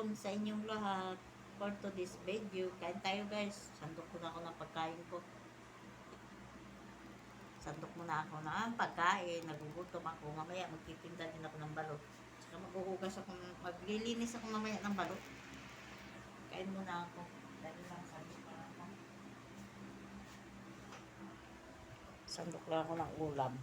hapon sa inyong lahat. For today's video, kain tayo guys. Sandok ko na ako ng pagkain ko. Sandok muna ako ng pagkain. Nagugutom ako. Mamaya magtitinda din ako ng balot. Saka maghuhugas ako, maglilinis ako mamaya ng balot. Kain muna ako. Dahil lang sandok lang ako. Sandok lang ako ng ulam.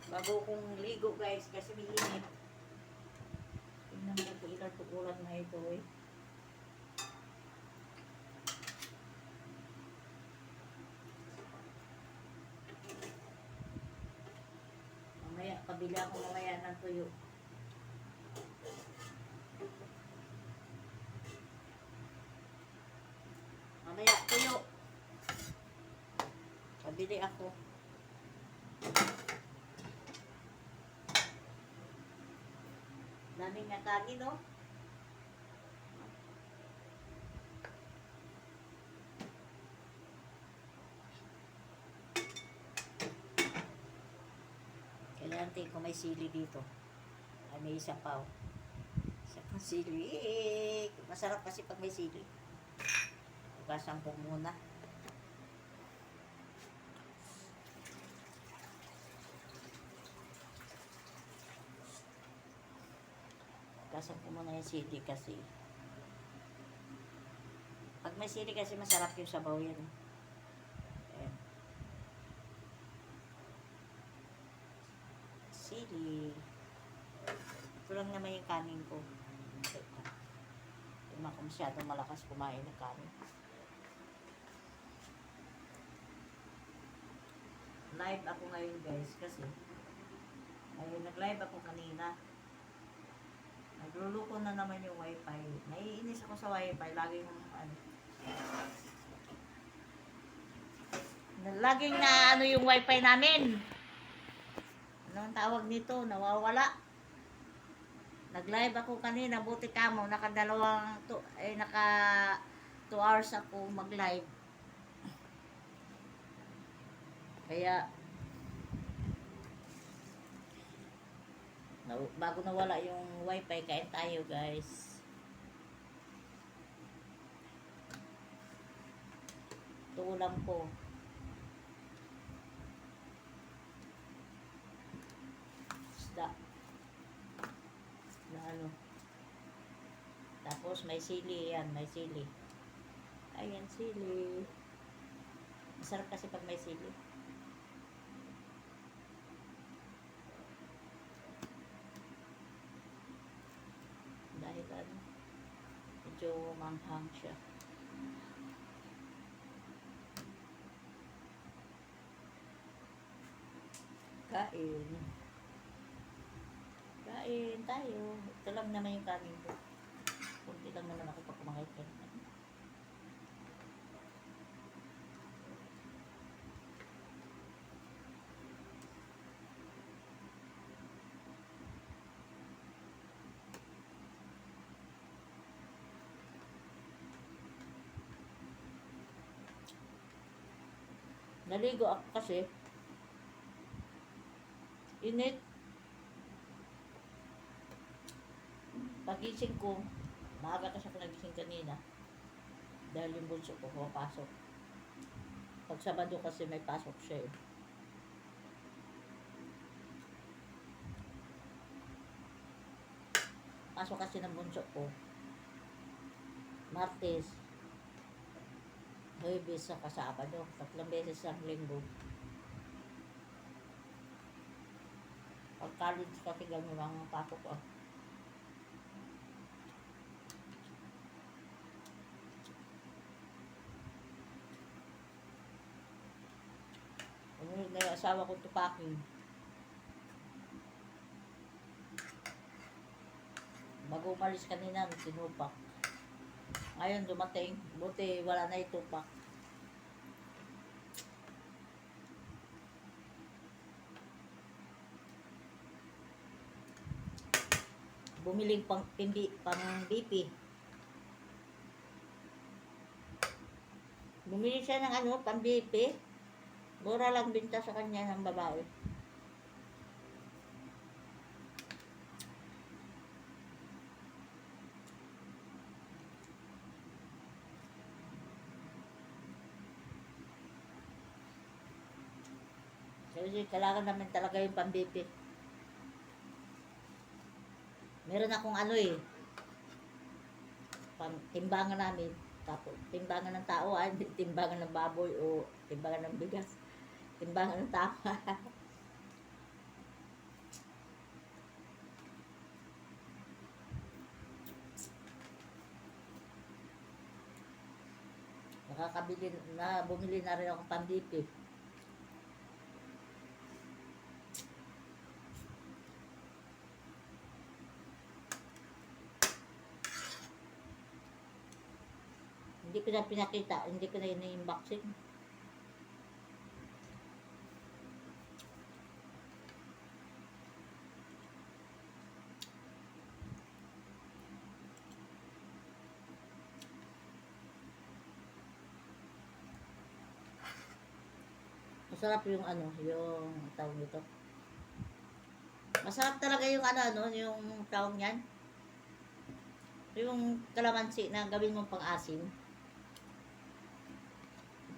Bago kong ligo guys kasi may init. Tingnan mo kung ilan tukulan na ito eh. Mamaya, pabili ako mamaya ng tuyo. Mamaya, tuyo. Pabili ako. Daming natagi, no? Kailangan tingin ko may sili dito. Ay, may isa pa. Isa pang sili. Masarap kasi pag may sili. Ugasan ko muna. Ugasan ko muna yung sili kasi. Pag may sili kasi masarap yung sabaw yan. Ayan. Sili. Ito lang naman yung kanin ko. Hindi ako masyadong malakas kumain ng kanin. Live ako ngayon guys kasi nag-live ako kanina. Nagluluko na naman yung wifi. Naiinis ako sa wifi. Laging laging na yung wifi namin. Ano ang tawag nito? Nawawala. Nag-live ako kanina. Buti ka mo. Naka 2 hours ako mag-live. Kaya bago nawala yung wifi, kain tayo guys. Ito ulam ko. Isda. Na ano. Tapos may sili yan, may sili. Ayan, sili. Masarap kasi pag may sili. Dahil medyo manghang siya. Kain. Kain tayo. Ito lang naman yung kanin ko. Kunti lang naman ako pag kumakain ka. Naligo ako kasi init. Pagising ko, maaga kasi ako nagising kanina dahil yung bunso ko pumapasok. Pag Sabado kasi may pasok siya eh. Pasok kasi ng bunso ko Martes, Huwebes sa Sabado. 3 beses ang linggo. Pag college kasi gano'n lang ang pasok ko. Umunod na yung asawa ko tupakin. Bago umalis kanina, sinupak. Ngayon dumating, buti wala na itupak. Bumiling pang BP. Bumili siya ng pang BP. Mura lang binta sa kanya ng babae. Kasi kailangan namin talaga yung pambipi. Meron akong ano eh, timbangan namin. Tapos, timbangan ng tao hindi timbangan ng baboy o timbangan ng bigas. Timbangan ng tao. Nakakabili na, bumili na rin akong pambipi. Hindi ko na pinakita, hindi ko na ini-unboxing. Masarap yung ano, yung tawag nito. Masarap talaga yung ano, yung tawag niyan. Yung kalamansi na gawin mong pang-asim.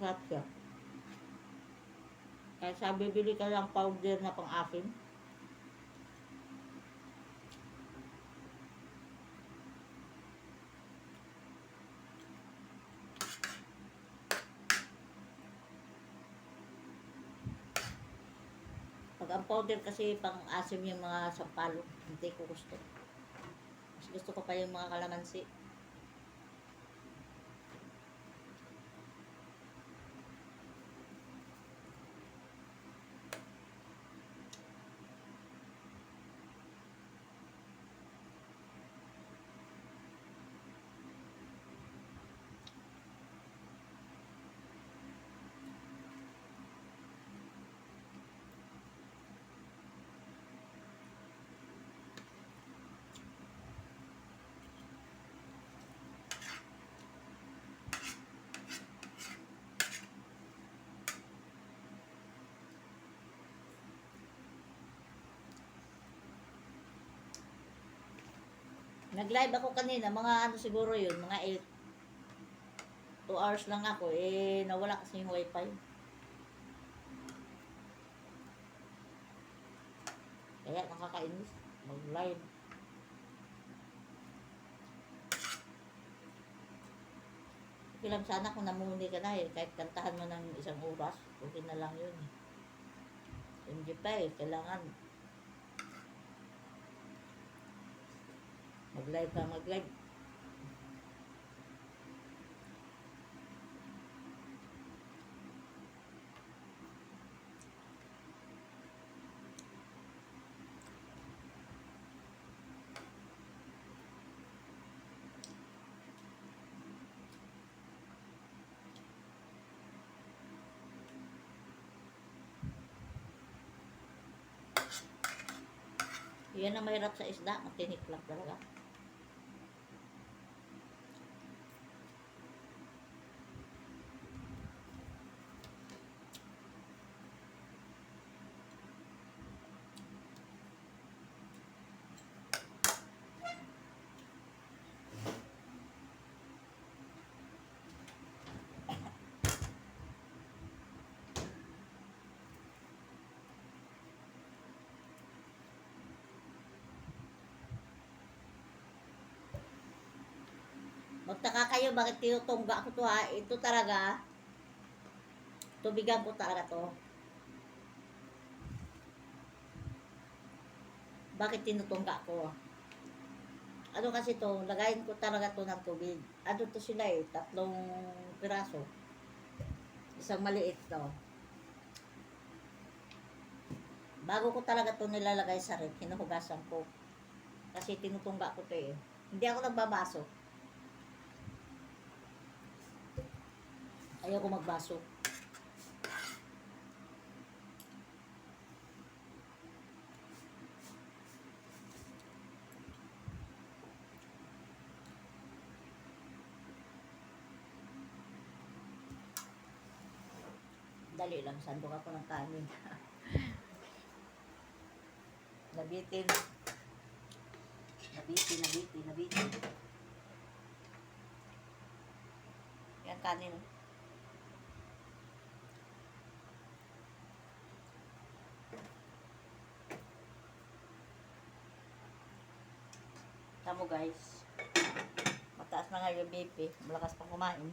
Masarap siya. Kaya sabi, bili ka lang powder na pang-asim. Pag ang powder kasi pang-asim yung mga sampalok, hindi ko gusto. Mas gusto ko pa yung mga kalamansi. Nag-live ako kanina, mga ano siguro yun, mga 8. 2 hours lang ako, nawala kasi yung wifi. Kaya nakakainis, mag-live. Okay lang sana kung namumuni ka na kahit kantahan mo ng 1 oras, okay na lang yun. Hindi pa kailangan mag-live ka, mag-live. Yan ang mahirap sa isda, matinik lang talaga. Magtaka kayo bakit tinutungga ko to ha. Ito talaga, tubigan ko talaga to. Bakit tinutungga ko? Ano kasi to, lagayin ko talaga to ng tubig. Ano to sila 3 piraso. Isang maliit to. Bago ko talaga to nilalagay sa rep, hinuhugasan ko. Kasi tinutungga ko to Hindi ako nagbabaso. Ayaw ko magbaso. Dali lang, sandok ako ng kanin. Nabitin. Yan kanin. Tamo guys. Mataas na nga yung BP. Malakas pang kumain.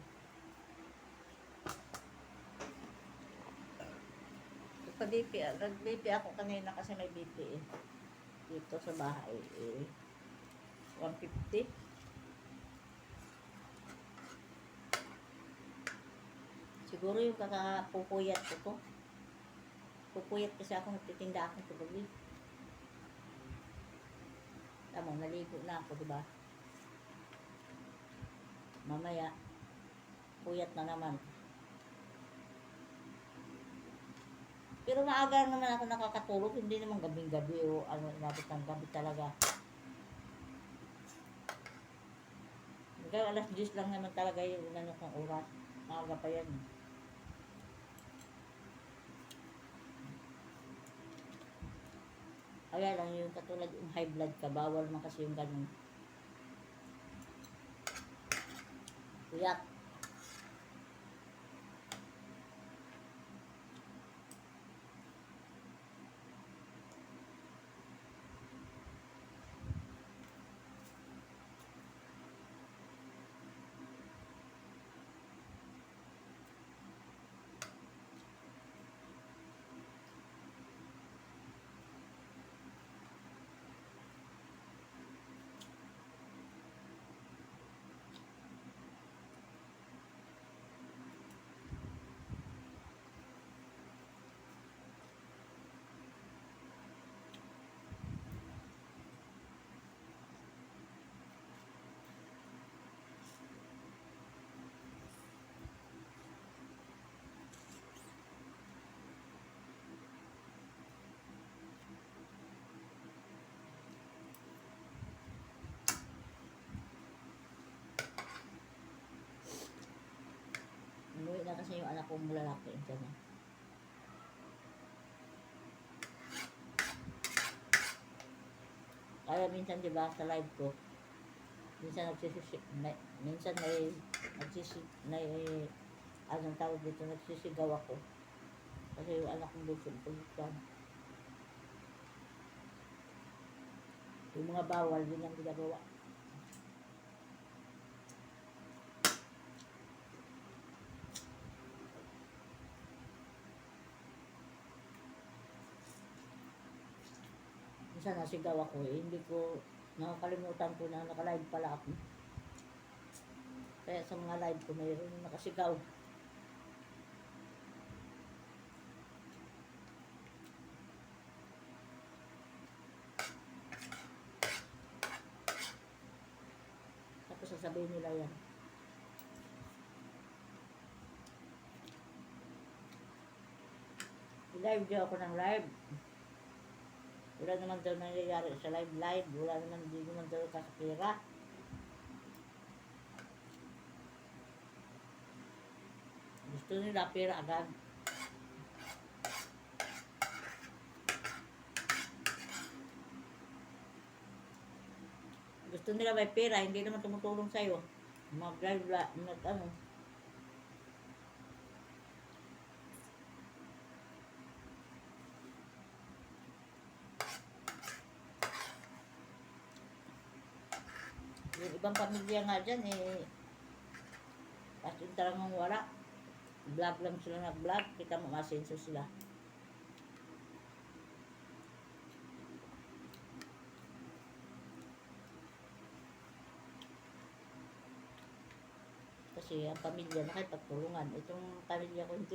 Nag-BP ako kanina kasi may BP eh. Dito sa bahay eh. 150. Siguro yung kakapupuyat ko to. Pupuyat kasi ako, nagtitinda akong tuloy. Tama, naligo na ako, diba? Mamaya, puyat na naman. Pero maaga naman ako nakakatulog, hindi naman gabing-gabi o ano, inabot ng gabi talaga. Hanggang alas 10 lang naman talaga yung inano kong oras. Maaga pa yan. Kaya lang yung katulad yung high blood ka, bawal man kasi yung ganun. Kuyak. Umuwi na kasi yung anak kong lalaki. Diyan na. Kaya minsan diba sa live ko, minsan minsan may anong tawag dito, nagsisigaw ako. Kasi yung anak kong busog pagkuhan. Yung mga bawal, din ang ginagawa. Minsan nasigaw ako eh, hindi ko nakakalimutan ko na naka-live pala ako. Kaya sa mga live ko mayroon nakasigaw. Tapos sasabihin nila yan. Live daw ako ng live. Wala naman daw nangyayari sa live. Wala naman, hindi naman daw kakapira. Gusto nila pera agad. Gusto nila may pera, hindi naman tumutulong sa'yo. Mag-live, ano. Yung ibang pamilya nga dyan eh, as in talagang wala. Vlog lang sila nag-vlog, kita mo masenso sila. Kasi ang pamilya nakipagtulungan. Itong pamilya ko hindi.